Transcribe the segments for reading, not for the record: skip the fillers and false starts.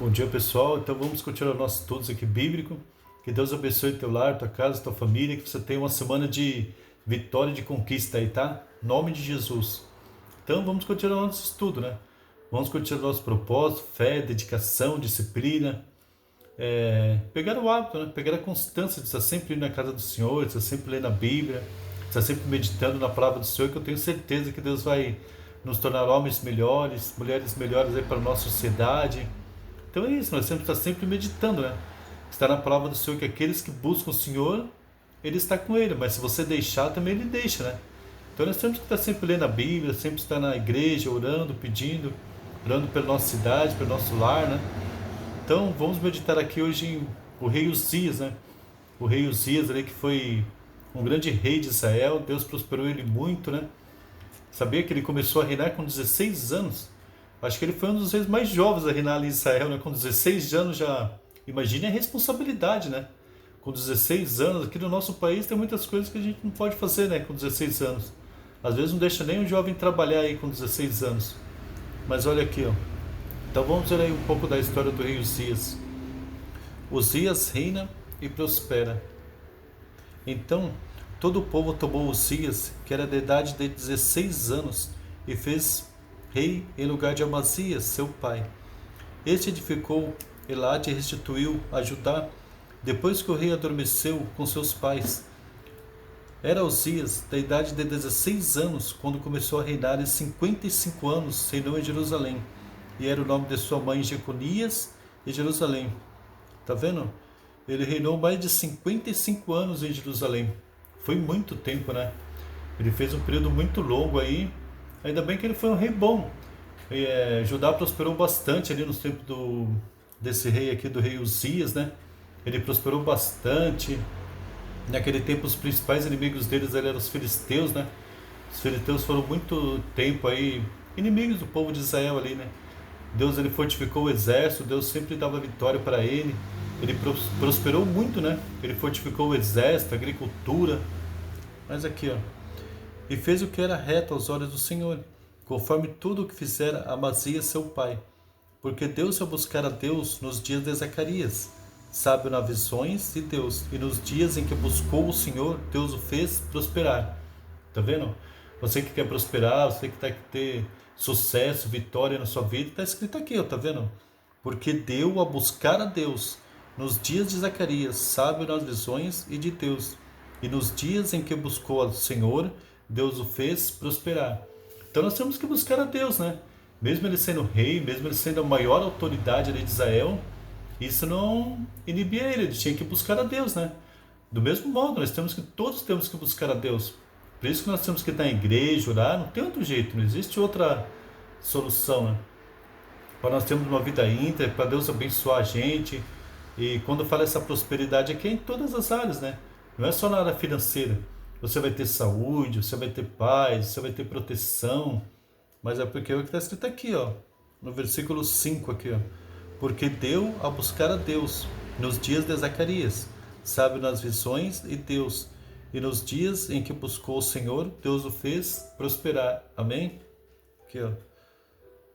Bom dia, pessoal. Então vamos continuar nossos estudos aqui bíblico. Que Deus abençoe teu lar, tua casa, tua família, que você tenha uma semana de vitória e de conquista aí, tá? Em nome de Jesus. Então vamos continuar nosso estudo, né? Vamos continuar nosso propósito, fé, dedicação, disciplina. Pegar o hábito, né? Pegar a constância de estar sempre indo na casa do Senhor, de estar sempre lendo a Bíblia, de estar sempre meditando na palavra do Senhor, que eu tenho certeza que Deus vai nos tornar homens melhores, mulheres melhores aí para a nossa sociedade. Então é isso, nós temos que estar sempre meditando, né? Está na palavra do Senhor que aqueles que buscam o Senhor, Ele está com Ele, mas se você deixar, também Ele deixa, né? Então nós temos que estar sempre lendo a Bíblia, sempre estar na igreja, orando, pedindo, orando pela nossa cidade, pelo nosso lar, né? Então vamos meditar aqui hoje em o rei Uzias, né? O rei Uzias ali que foi um grande rei de Israel, Deus prosperou ele muito, né? Sabia que ele começou a reinar com 16 anos? Acho que ele foi um dos reis mais jovens a reinar ali em Israel, né? Com 16 anos já. Imagine a responsabilidade, né? Com 16 anos, aqui no nosso país tem muitas coisas que a gente não pode fazer, né? Com 16 anos. Às vezes não deixa nem um jovem trabalhar aí com 16 anos. Mas olha aqui, ó. Então vamos ver aí um pouco da história do rei Uzias. Uzias reina e prospera. Então todo o povo tomou Uzias, que era de idade de 16 anos, e fez rei em lugar de Amazias, seu pai. Este edificou Elate e restituiu a Judá, depois que o rei adormeceu com seus pais. Era Uzias da idade de 16 anos, quando começou a reinar, e 55 anos reinou em Jerusalém. E era o nome de sua mãe Jeconias em Jerusalém. Tá vendo? Ele reinou mais de 55 anos em Jerusalém. Foi muito tempo, né? Ele fez um período muito longo aí. Ainda bem que ele foi um rei bom. Judá prosperou bastante ali nos tempos desse rei aqui, do rei Uzias, né? Ele prosperou bastante. Naquele tempo, os principais inimigos deles eram os filisteus, né? Os filisteus foram muito tempo aí inimigos do povo de Israel ali, né? Deus ele fortificou o exército, Deus sempre dava vitória para ele. Ele prosperou muito, né? Ele fortificou o exército, a agricultura. Mas aqui, ó. E fez o que era reto aos olhos do Senhor, conforme tudo o que fizera Amazias seu pai. Porque Deus ia buscar a Deus nos dias de Zacarias, sábio nas visões de Deus, e nos dias em que buscou o Senhor, Deus o fez prosperar. Tá vendo? Você que quer prosperar, você que quer ter sucesso, vitória na sua vida, está escrito aqui, ó, tá vendo? Porque deu a buscar a Deus nos dias de Zacarias, sábio nas visões e de Deus. E nos dias em que buscou ao Senhor, Deus o fez prosperar. Então nós temos que buscar a Deus, né? Mesmo ele sendo rei, mesmo ele sendo a maior autoridade ali de Israel, isso não inibia ele, ele tinha que buscar a Deus, né? Do mesmo modo, todos temos que buscar a Deus. Por isso que nós temos que estar em igreja, orar, não tem outro jeito, não existe outra solução, né? Para nós termos uma vida íntegra, para Deus abençoar a gente. E quando fala essa prosperidade aqui é em todas as áreas, né? Não é só na área financeira. Você vai ter saúde, você vai ter paz, você vai ter proteção. Mas é porque é o que está escrito aqui, ó, no versículo 5 aqui, ó. Porque deu a buscar a Deus nos dias de Zacarias, sábio nas visões e Deus. E nos dias em que buscou o Senhor, Deus o fez prosperar. Amém? Aqui, ó.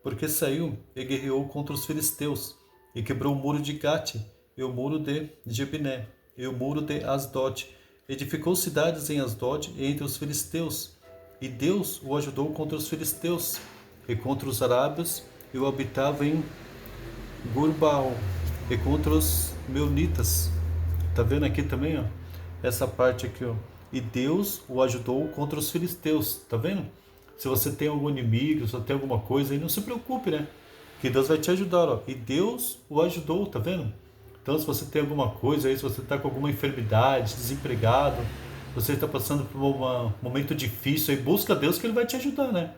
Porque saiu e guerreou contra os filisteus, e quebrou o muro de Gate, e o muro de Jebiné, e o muro de Asdod. Edificou cidades em Asdod e entre os filisteus. E Deus o ajudou contra os filisteus, e contra os arábios, e o habitava em Gurbaal, e contra os meunitas. Tá vendo aqui também, ó? Essa parte aqui, ó. E Deus o ajudou contra os filisteus. Tá vendo? Se você tem algum inimigo, se você tem alguma coisa aí, não se preocupe, né? Que Deus vai te ajudar, ó. E Deus o ajudou, tá vendo? Então, se você tem alguma coisa aí, se você está com alguma enfermidade, desempregado, você está passando por um momento difícil aí, busca Deus que Ele vai te ajudar, né?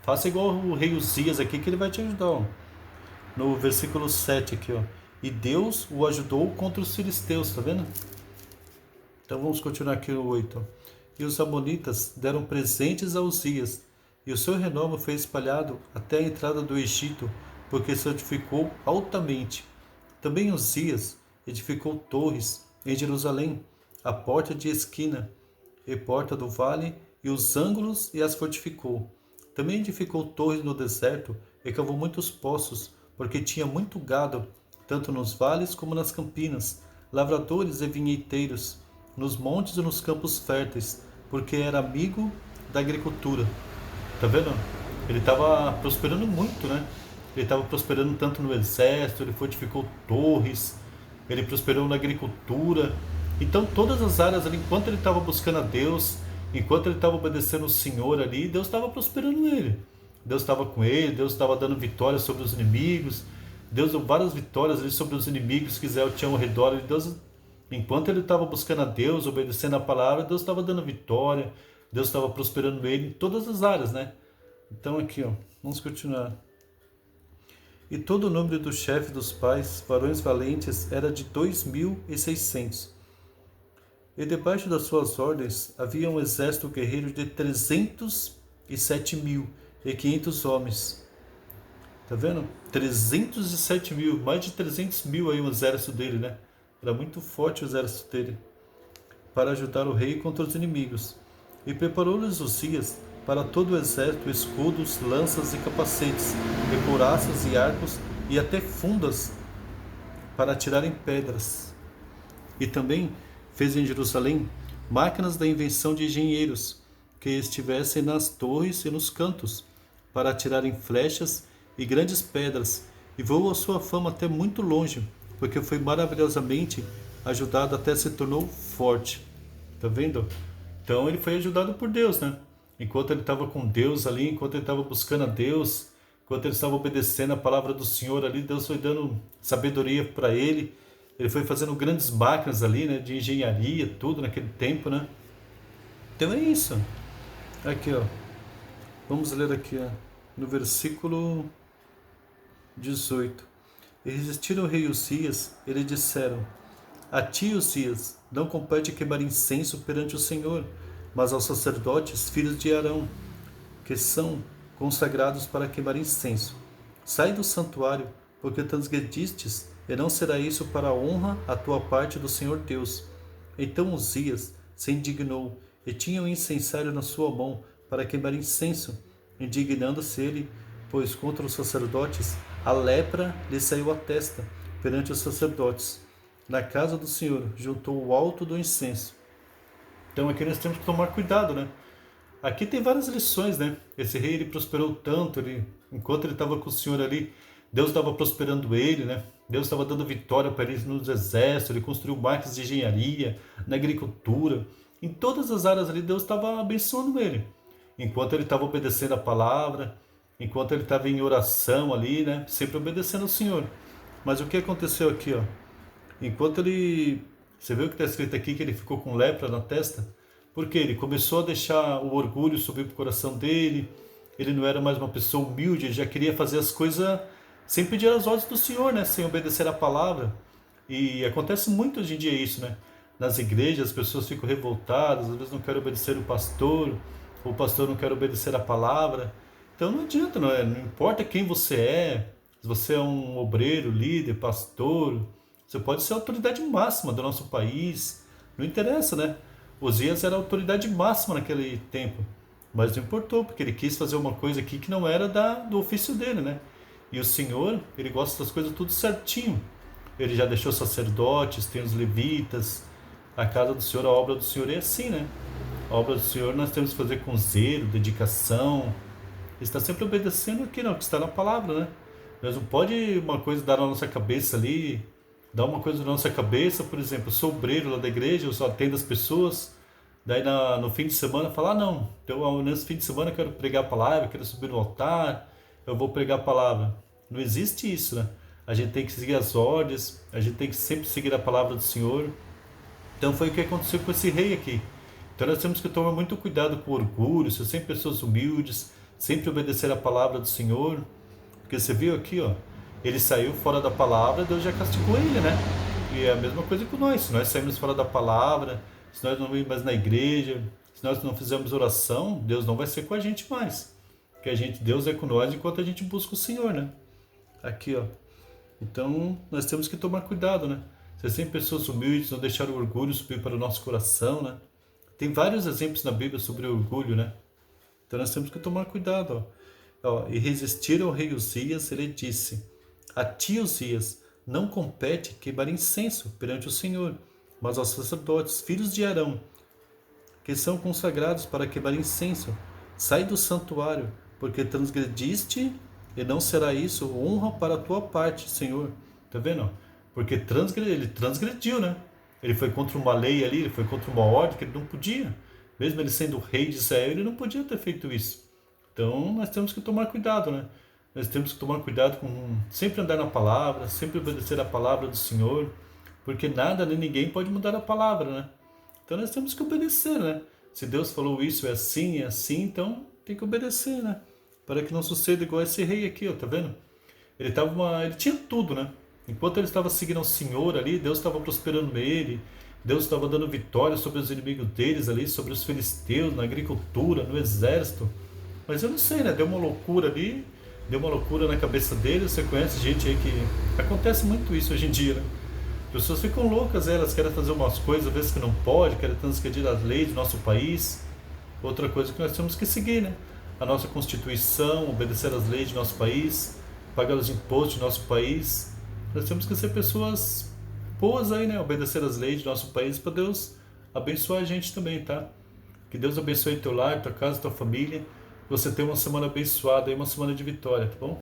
Faça igual o rei Uzias aqui, que Ele vai te ajudar, ó. No versículo 7 aqui, ó. E Deus o ajudou contra os filisteus, tá vendo? Então vamos continuar aqui no 8. Ó. E os amonitas deram presentes a Uzias, e o seu renome foi espalhado até a entrada do Egito, porque se edificou altamente. Também Uzias edificou torres em Jerusalém, a porta de esquina e porta do vale, e os ângulos, e as fortificou. Também edificou torres no deserto e cavou muitos poços, porque tinha muito gado, tanto nos vales como nas campinas, lavradores e vinheteiros, nos montes e nos campos férteis, porque era amigo da agricultura. Tá vendo? Ele estava prosperando muito, né? Ele estava prosperando tanto no exército, ele fortificou torres, ele prosperou na agricultura. Então, todas as áreas ali, enquanto ele estava buscando a Deus, enquanto ele estava obedecendo o Senhor ali, Deus estava prosperando ele. Deus estava com ele, Deus estava dando vitórias sobre os inimigos. Deus deu várias vitórias ali sobre os inimigos que Israel tinha ao redor. E Deus, enquanto ele estava buscando a Deus, obedecendo a palavra, Deus estava dando vitória. Deus estava prosperando ele em todas as áreas, né? Então aqui, ó, vamos continuar. E todo o número do chefe dos pais, varões valentes, era de 2.600. E debaixo das suas ordens havia um exército guerreiro de 307.500 homens. Tá vendo? 307.000, mais de 300.000 aí o exército dele, né? Era muito forte o exército dele, para ajudar o rei contra os inimigos. E preparou-lhes Uzias para todo o exército escudos, lanças e capacetes, e couraças e arcos, e até fundas para atirarem pedras. E também fez em Jerusalém máquinas da invenção de engenheiros, que estivessem nas torres e nos cantos, para atirarem flechas e grandes pedras, e voou a sua fama até muito longe, porque foi maravilhosamente ajudado até se tornou forte. Tá vendo? Então ele foi ajudado por Deus, né? Enquanto ele estava com Deus ali, enquanto ele estava buscando a Deus, enquanto ele estava obedecendo a palavra do Senhor ali, Deus foi dando sabedoria para ele. Ele foi fazendo grandes máquinas ali, né? De engenharia, tudo naquele tempo, né? Então é isso. Aqui, ó. Vamos ler aqui, ó, no versículo 18. E resistiram o rei Uzias, e lhe disseram: A ti, Uzias, não compete queimar incenso perante o Senhor, mas aos sacerdotes, filhos de Arão, que são consagrados para queimar incenso. Sai do santuário, porque transgredistes, e não será isso para a honra a tua parte do Senhor Deus. Então Uzias se indignou, e tinha um incensário na sua mão para queimar incenso, indignando-se ele, pois contra os sacerdotes a lepra lhe saiu à testa perante os sacerdotes. Na casa do Senhor juntou o alto do incenso. Então aqui nós temos que tomar cuidado, né? Aqui tem várias lições, né? Esse rei, ele prosperou tanto, enquanto ele estava com o Senhor ali, Deus estava prosperando ele, né? Deus estava dando vitória para ele nos exércitos, ele construiu máquinas de engenharia, na agricultura, em todas as áreas ali Deus estava abençoando ele. Enquanto ele estava obedecendo a palavra, enquanto ele estava em oração ali, né? Sempre obedecendo ao Senhor. Mas o que aconteceu aqui, ó? Enquanto ele... Você vê o que está escrito aqui, que ele ficou com lepra na testa? Porque ele começou a deixar o orgulho subir para o coração dele, ele não era mais uma pessoa humilde, ele já queria fazer as coisas sem pedir as ordens do Senhor, né? Sem obedecer a palavra. E acontece muito hoje em dia isso, né? Nas igrejas as pessoas ficam revoltadas, às vezes não querem obedecer o pastor não quer obedecer a palavra. Então não adianta, não importa quem você é, se você é um obreiro, líder, pastor, você pode ser a autoridade máxima do nosso país, não interessa, né? Uzias era a autoridade máxima naquele tempo, mas não importou, porque ele quis fazer uma coisa aqui que não era do ofício dele, né? E o Senhor, ele gosta das coisas tudo certinho. Ele já deixou sacerdotes, tem os levitas, a casa do Senhor, a obra do Senhor é assim, né? A obra do Senhor nós temos que fazer com zelo, dedicação. Está sempre obedecendo aqui, não, que está na palavra, né? Mas não pode uma coisa dar na nossa cabeça ali, dar uma coisa na nossa cabeça, por exemplo, eu sou obreiro lá da igreja, eu só atendo as pessoas, daí no fim de semana falar, não, então nesse fim de semana eu quero pregar a palavra, eu quero subir no altar, eu vou pregar a palavra. Não existe isso, né? A gente tem que seguir as ordens, a gente tem que sempre seguir a palavra do Senhor. Então foi o que aconteceu com esse rei aqui. Então nós temos que tomar muito cuidado com o orgulho, ser sempre pessoas humildes, sempre obedecer a palavra do Senhor. Porque você viu aqui, ó, ele saiu fora da palavra, Deus já castigou ele, né? E é a mesma coisa com nós. Se nós saímos fora da palavra, se nós não vamos mais na igreja, se nós não fizermos oração, Deus não vai ser com a gente mais. Porque Deus é com nós enquanto a gente busca o Senhor, né? Aqui, ó. Então nós temos que tomar cuidado, né? Ser sempre pessoas humildes, não deixar o orgulho subir para o nosso coração, né? Tem vários exemplos na Bíblia sobre o orgulho, né? Então nós temos que tomar cuidado, ó. E resistir ao rei Uzias, ele disse: A ti, Uzias, não compete queimar incenso perante o Senhor, mas aos sacerdotes, filhos de Arão, que são consagrados para queimar incenso. Sai do santuário, porque transgrediste, e não será isso honra para a tua parte, Senhor. Tá vendo? Porque ele transgrediu, né? Ele foi contra uma lei ali, ele foi contra uma ordem que ele não podia. Mesmo ele sendo rei de Israel, ele não podia ter feito isso. Então nós temos que tomar cuidado, né? Nós temos que tomar cuidado com sempre andar na palavra, sempre obedecer a palavra do Senhor, porque nada nem ninguém pode mudar a palavra, né? Então nós temos que obedecer, né? Se Deus falou isso é assim, então tem que obedecer, né? Para que não suceda igual esse rei aqui, ó, tá vendo? Ele tinha tudo, né? Enquanto ele estava seguindo ao Senhor ali, Deus estava prosperando ele, Deus estava dando vitória sobre os inimigos deles ali, sobre os filisteus, na agricultura, no exército. Mas eu não sei, né? Deu uma loucura ali, deu uma loucura na cabeça dele. Você conhece gente aí que acontece muito isso hoje em dia, né? Pessoas ficam loucas, elas querem fazer umas coisas, às vezes que não pode, querem transgredir as leis do nosso país. Outra coisa que nós temos que seguir, né? A nossa Constituição, obedecer às leis do nosso país, pagar os impostos do nosso país. Nós temos que ser pessoas boas aí, né? Obedecer às leis do nosso país para Deus abençoar a gente também, tá? Que Deus abençoe teu lar, tua casa, tua família. Que você tenha uma semana abençoada e uma semana de vitória, tá bom?